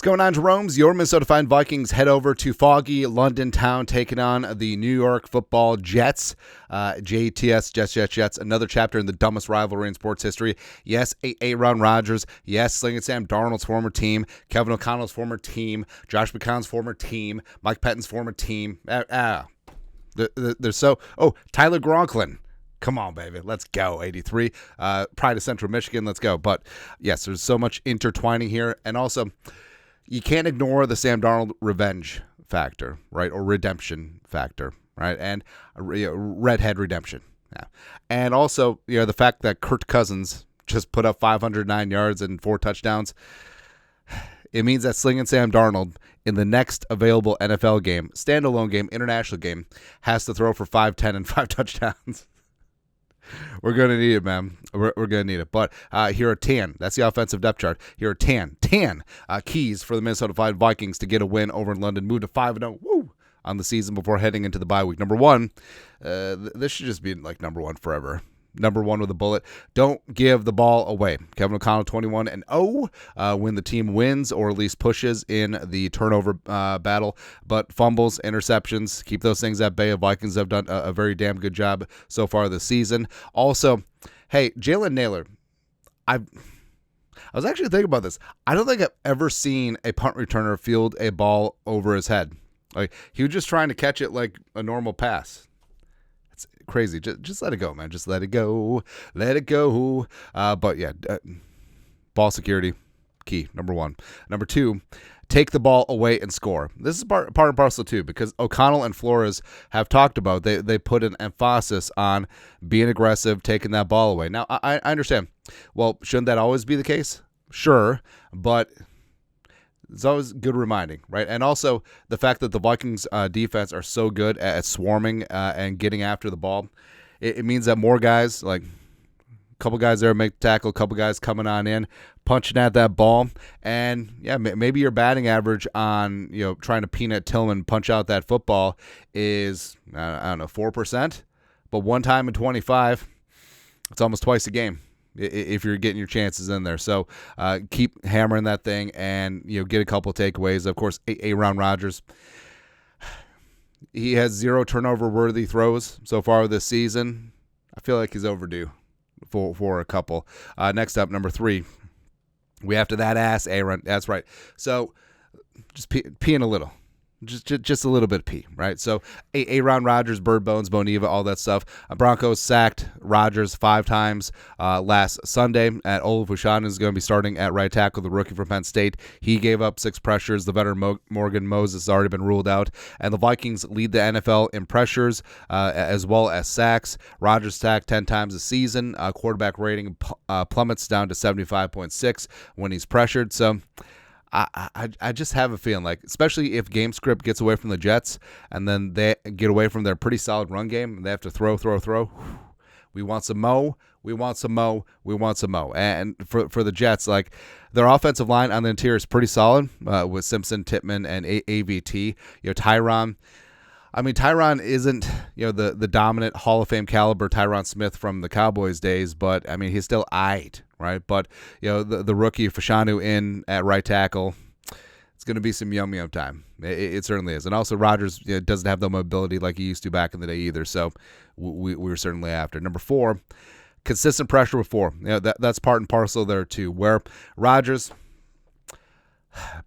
going on, Jerome's? Your Minnesota Vikings head over to foggy London town, taking on the New York Football Jets. JETS, Jets. Another chapter in the dumbest rivalry in sports history. Yes, Aaron Rodgers. Yes, Sling and Sam Darnold's former team. Kevin O'Connell's former team. Josh McCown's former team. Mike Pettine's former team. They're so... Oh, Tyler Gronklin. Come on, baby. Let's go. 83. Pride of Central Michigan. Let's go. But, yes, there's so much intertwining here. And also, you can't ignore the Sam Darnold revenge factor, right? Or redemption factor, right? And redhead redemption. Yeah. And also, the fact that Kirk Cousins just put up 509 yards and 4 touchdowns. It means that Sling and Sam Darnold, in the next available NFL game, standalone game, international game, has to throw for 510 and 5 touchdowns. We're going to need it, man. We're going to need it. But here are 10. That's the offensive depth chart. Here are 10 keys for the Minnesota Vikings to get a win over in London. Move to 5-0 on the season before heading into the bye week. Number one, this should just be like number one forever. Number one with a bullet. Don't give the ball away. Kevin O'Connell 21-0 when the team wins or at least pushes in the turnover battle. But fumbles, interceptions, keep those things at bay. The Vikings have done a very damn good job so far this season. Also, hey, Jalen Nailor, I was actually thinking about this. I don't think I've ever seen a punt returner field a ball over his head. Like, he was just trying to catch it like a normal pass. It's crazy. Just let it go, man. Just let it go. Let it go. But yeah, ball security, key, number one. Number two, take the ball away and score. This is part and parcel too, because O'Connell and Flores have talked about, they put an emphasis on being aggressive, taking that ball away. Now, I understand. Well, shouldn't that always be the case? Sure, but it's always good reminding, right? And also the fact that the Vikings defense are so good at swarming and getting after the ball, it means that more guys, like a couple guys there make the tackle, a couple guys coming on in, punching at that ball, and yeah, maybe your batting average on trying to Peanut Tillman punch out that football is I don't know 4%, but one time in 25, it's almost twice a game. If you're getting your chances in there. So keep hammering that thing and get a couple takeaways. Of course, Aaron Rodgers, he has 0 turnover-worthy throws so far this season. I feel like he's overdue for a couple. Next up, number 3. We after that ass, Aaron. That's right. So just peeing a little. Just a little bit of pee, right? So Aaron Rodgers, Bird Bones, Boniva, all that stuff. Broncos sacked Rodgers 5 times last Sunday. At Olaf-Ushana is going to be starting at right tackle, the rookie from Penn State. He gave up 6 pressures. The veteran Morgan Moses has already been ruled out. And the Vikings lead the NFL in pressures as well as sacks. Rodgers sacked 10 times a season. Quarterback rating plummets down to 75.6 when he's pressured. So I just have a feeling like, especially if game script gets away from the Jets and then they get away from their pretty solid run game and they have to throw. We want some mo. And for the Jets, like, their offensive line on the interior is pretty solid with Simpson, Tittman, and AVT. Tyron. I mean, Tyron isn't, the dominant Hall of Fame caliber Tyron Smith from the Cowboys days, but I mean, he's still aight, right? But the rookie Fashanu in at right tackle, it's going to be some yum time. It certainly is. And also, Rodgers doesn't have the mobility like he used to back in the day either. So we were certainly after. Number 4, consistent pressure with 4. That's part and parcel there too. Where Rodgers,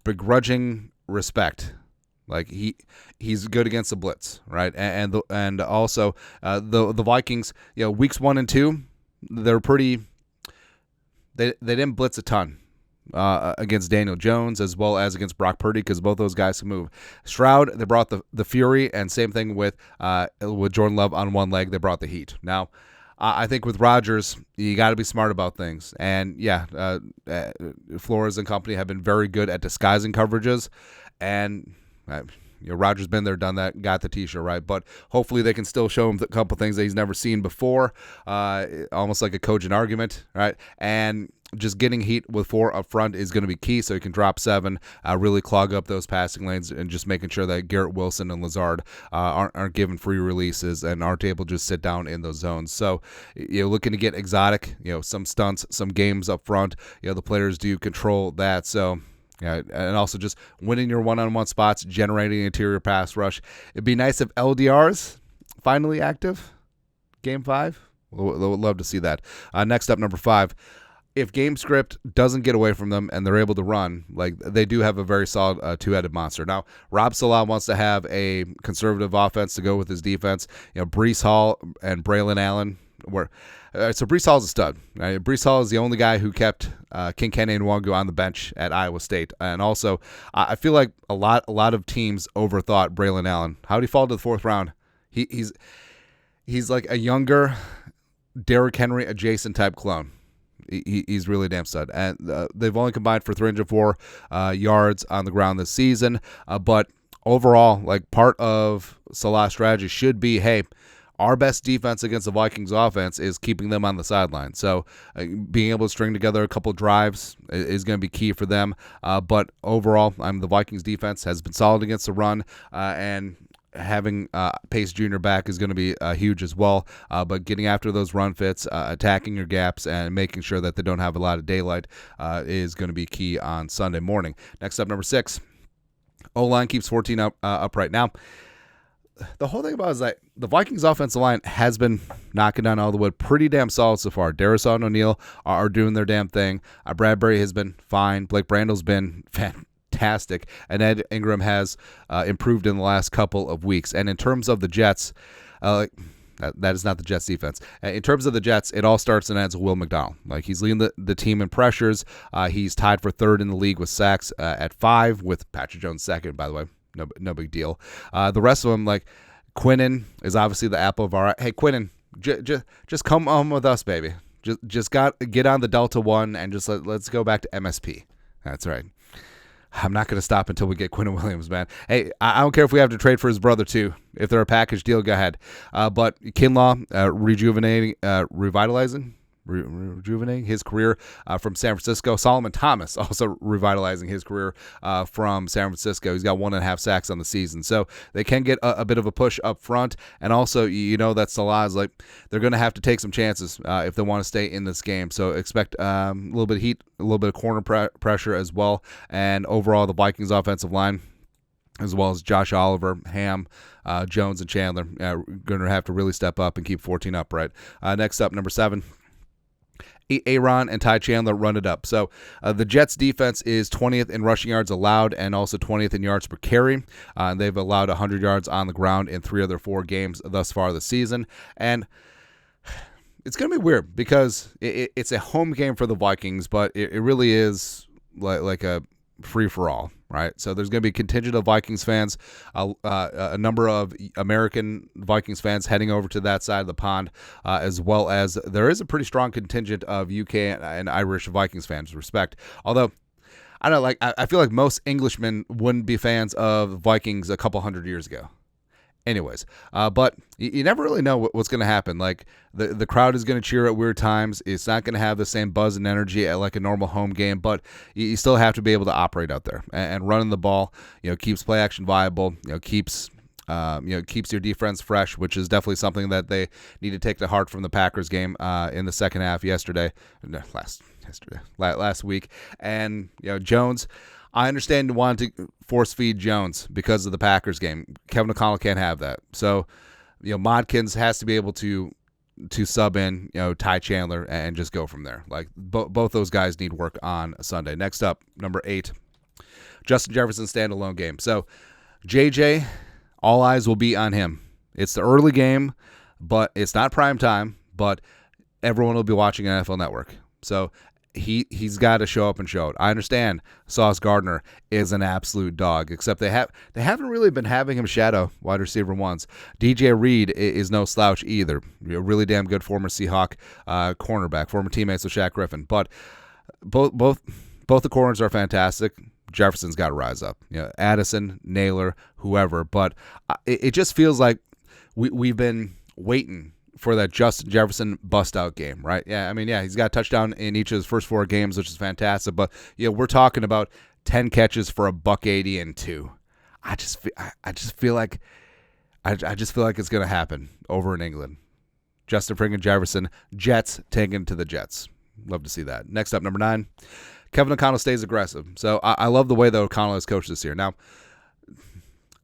begrudging respect. Like he's good against the blitz, right? And also the Vikings, weeks 1 and 2, they're pretty. They didn't blitz a ton against Daniel Jones as well as against Brock Purdy because both those guys can move. Stroud, they brought the fury, and same thing with Jordan Love on one leg. They brought the heat. Now, I think with Rodgers, you got to be smart about things. And yeah, Flores and company have been very good at disguising coverages, and Rodgers been there, done that, got the T-shirt, right? But hopefully they can still show him a couple things that he's never seen before, almost like a cogent argument, right? And just getting heat with 4 up front is going to be key, so he can drop 7, really clog up those passing lanes, and just making sure that Garrett Wilson and Lazard aren't given free releases and aren't able to just sit down in those zones. So looking to get exotic, some stunts, some games up front. The players do control that, so Yeah, and also just winning your one-on-one spots, generating interior pass rush. It'd be nice if LDR's finally active. Game 5. Would love to see that. Next up, number 5. If game script doesn't get away from them and they're able to run, like they do have a very solid two-headed monster. Now, Rob Salah wants to have a conservative offense to go with his defense. Breece Hall and Braylon Allen were. So Breece Hall is a stud. Right? Breece Hall is the only guy who kept Kinkenny and Nwangu on the bench at Iowa State. And also, I feel like a lot of teams overthought Braylon Allen. How did he fall to the 4th round? He's like a younger Derrick Henry adjacent type clone. He's really damn stud. And they've only combined for 304 yards on the ground this season. But overall, like part of Salah's strategy should be, hey, our best defense against the Vikings offense is keeping them on the sideline. So being able to string together a couple drives is going to be key for them. But overall, the Vikings defense has been solid against the run, and having Pace Jr. back is going to be huge as well. But getting after those run fits, attacking your gaps, and making sure that they don't have a lot of daylight is going to be key on Sunday morning. Next up, number 6. O-line keeps 14 up right now. The whole thing about it is that the Vikings offensive line has been knocking down all the wood pretty damn solid so far. Darrisaw and O'Neal are doing their damn thing. Bradbury has been fine. Blake Brandel's been fantastic. And Ed Ingram has improved in the last couple of weeks. And in terms of the Jets, that is not the Jets defense. In terms of the Jets, it all starts and ends with Will McDonald. Like, he's leading the team in pressures. He's tied for 3rd in the league with sacks at 5, with Patrick Jones 2nd, by the way. No big deal. The rest of them, like Quinnen, is obviously the apple of our eye. Hey, Quinnen, just come home with us, baby. Just get on the Delta One and just let's go back to MSP. That's right. I'm not going to stop until we get Quinnen Williams, man. Hey, I don't care if we have to trade for his brother too. If they're a package deal, go ahead. But Kinlaw rejuvenating his career from San Francisco. Solomon Thomas also revitalizing his career from San Francisco. He's got 1.5 sacks on the season. So they can get a bit of a push up front. And also, that Salah is like, they're going to have to take some chances if they want to stay in this game. So expect a little bit of heat, a little bit of corner pressure as well. And overall, the Vikings offensive line, as well as Josh Oliver, Ham, Jones, and Chandler, going to have to really step up and keep 14 upright. Next up, number 7. Aaron and Ty Chandler run it up. So the Jets defense is 20th in rushing yards allowed and also 20th in yards per carry. They've allowed 100 yards on the ground in 3 of their 4 games thus far this season. And it's going to be weird because it's a home game for the Vikings, but it really is like a free-for-all, right? So there's going to be a contingent of Vikings fans, a number of American Vikings fans heading over to that side of the pond, as well as there is a pretty strong contingent of UK and Irish Vikings fans, respect. Although, I don't know, I feel like most Englishmen wouldn't be fans of Vikings a couple hundred years ago. Anyways, but you never really know what's going to happen. Like, the crowd is going to cheer at weird times. It's not going to have the same buzz and energy at like a normal home game, but you still have to be able to operate out there and running the ball. Keeps play action viable. Keeps your defense fresh, which is definitely something that they need to take to heart from the Packers game in the second half last week. And Jones, I understand wanting to force feed Jones because of the Packers game. Kevin O'Connell can't have that. So, Modkins has to be able to sub in, Ty Chandler and just go from there. Like, both those guys need work on Sunday. Next up, number 8, Justin Jefferson standalone game. So, JJ, all eyes will be on him. It's the early game, but it's not prime time, but everyone will be watching NFL Network. So, he's got to show up and show it. I understand Sauce Gardner is an absolute dog, except they haven't really been having him shadow wide receiver ones. DJ Reed is no slouch either. A really damn good former Seahawk cornerback, former teammates with Shaq Griffin. But both the corners are fantastic. Jefferson's got to rise up. Addison, Naylor, whoever. But it just feels like we've been waiting for that Justin Jefferson bust-out game, right? Yeah, he's got a touchdown in each of his first 4 games, which is fantastic. But we're talking about 10 catches for $180 and 2. I just feel like it's gonna happen over in England. Justin freaking Jefferson, Jets taking to the Jets. Love to see that. Next up, number 9. Kevin O'Connell stays aggressive. So I love the way that O'Connell has coached this year. Now,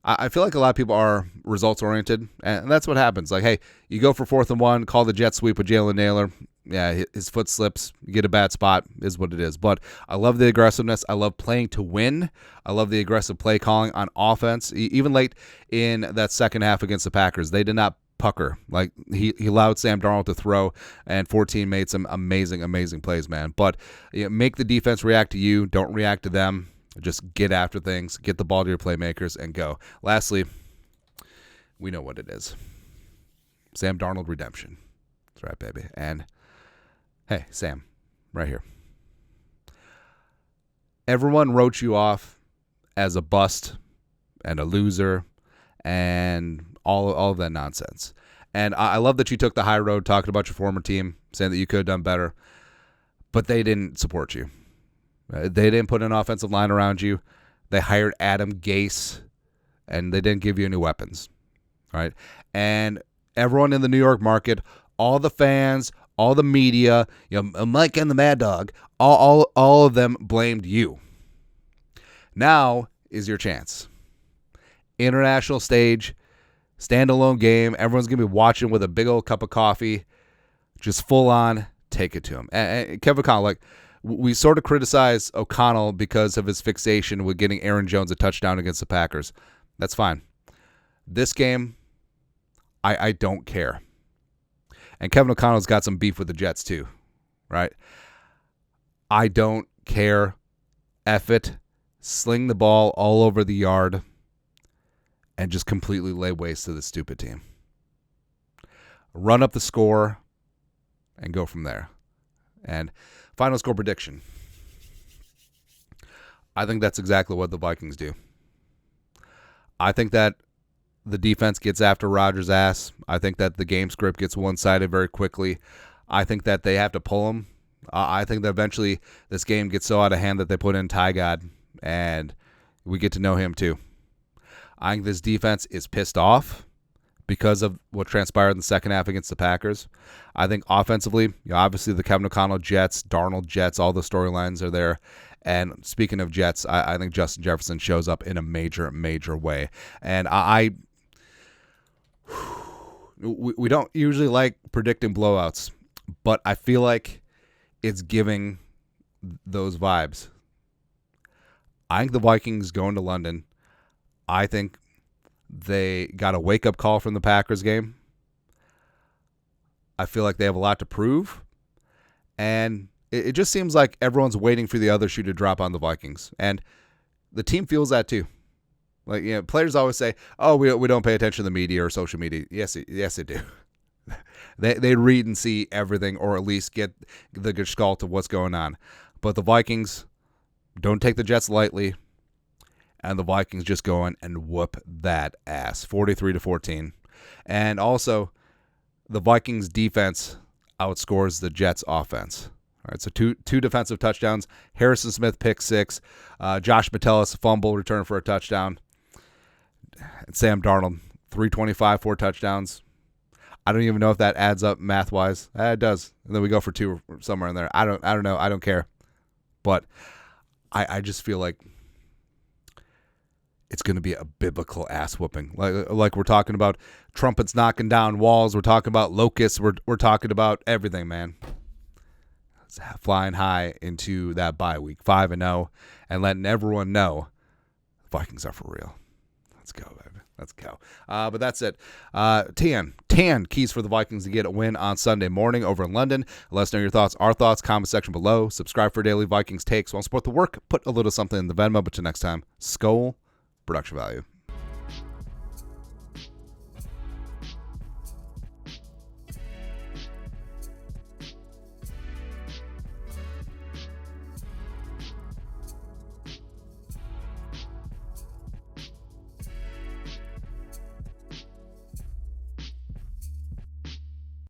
I feel like a lot of people are results-oriented, and that's what happens. Like, hey, you go for 4th and 1, call the jet sweep with Jalen Naylor. Yeah, his foot slips, you get a bad spot, is what it is. But I love the aggressiveness. I love playing to win. I love the aggressive play calling on offense. Even late in that second half against the Packers, they did not pucker. Like, he allowed Sam Darnold to throw, and 14 made some amazing, amazing plays, man. But make the defense react to you. Don't react to them. Just get after things, get the ball to your playmakers, and go. Lastly, we know what it is. Sam Darnold redemption. That's right, baby. And, hey, Sam, right here. Everyone wrote you off as a bust and a loser and all of that nonsense. And I love that you took the high road talking about your former team, saying that you could have done better, but they didn't support you. They didn't put an offensive line around you. They hired Adam Gase, and they didn't give you any weapons, right? And everyone in the New York market, all the fans, all the media, Mike and the Mad Dog, all of them blamed you. Now is your chance. International stage, standalone game. Everyone's going to be watching with a big old cup of coffee. Just full on, take it to him. And Kevin O'Connell, we sort of criticize O'Connell because of his fixation with getting Aaron Jones a touchdown against the Packers. That's fine. This game, I don't care. And Kevin O'Connell's got some beef with the Jets too, right? I don't care. F it. Sling the ball all over the yard and just completely lay waste to this stupid team. Run up the score and go from there. And final score prediction. I think that's exactly what the Vikings do. I think that the defense gets after Rodgers' ass. I think that the game script gets one-sided very quickly. I think that they have to pull him. I think that eventually this game gets so out of hand that they put in Ty God, and we get to know him too. I think this defense is pissed off because of what transpired in the second half against the Packers. I think offensively, obviously the Kevin O'Connell Jets, Darnold Jets, all the storylines are there. And speaking of Jets, I think Justin Jefferson shows up in a major, major way. And we don't usually like predicting blowouts, but I feel like it's giving those vibes. I think the Vikings going to London, I think they got a wake-up call from the Packers game. I feel like they have a lot to prove. And it just seems like everyone's waiting for the other shoe to drop on the Vikings. And the team feels that too. Like, players always say, oh, we don't pay attention to the media or social media. Yes, they do. They read and see everything, or at least get the gestalt of what's going on. But the Vikings don't take the Jets lightly. And the Vikings just go in and whoop that ass, 43-14. And also, the Vikings defense outscores the Jets offense. All right, so two defensive touchdowns. Harrison Smith pick 6. Josh Metellus fumble return for a touchdown. And Sam Darnold 325, 4 touchdowns. I don't even know if that adds up math wise. It does. And then we go for 2 somewhere in there. I don't know. I don't care. But I just feel like it's going to be a biblical ass whooping. Like we're talking about trumpets knocking down walls. We're talking about locusts. We're talking about everything, man. It's flying high into that bye week, 5-0, and letting everyone know the Vikings are for real. Let's go, baby. Let's go. But that's it. 10 keys for the Vikings to get a win on Sunday morning over in London. Let us know your thoughts, our thoughts, comment section below. Subscribe for daily Vikings takes. Want to support the work? Put a little something in the Venmo. But till next time, Skol, production value.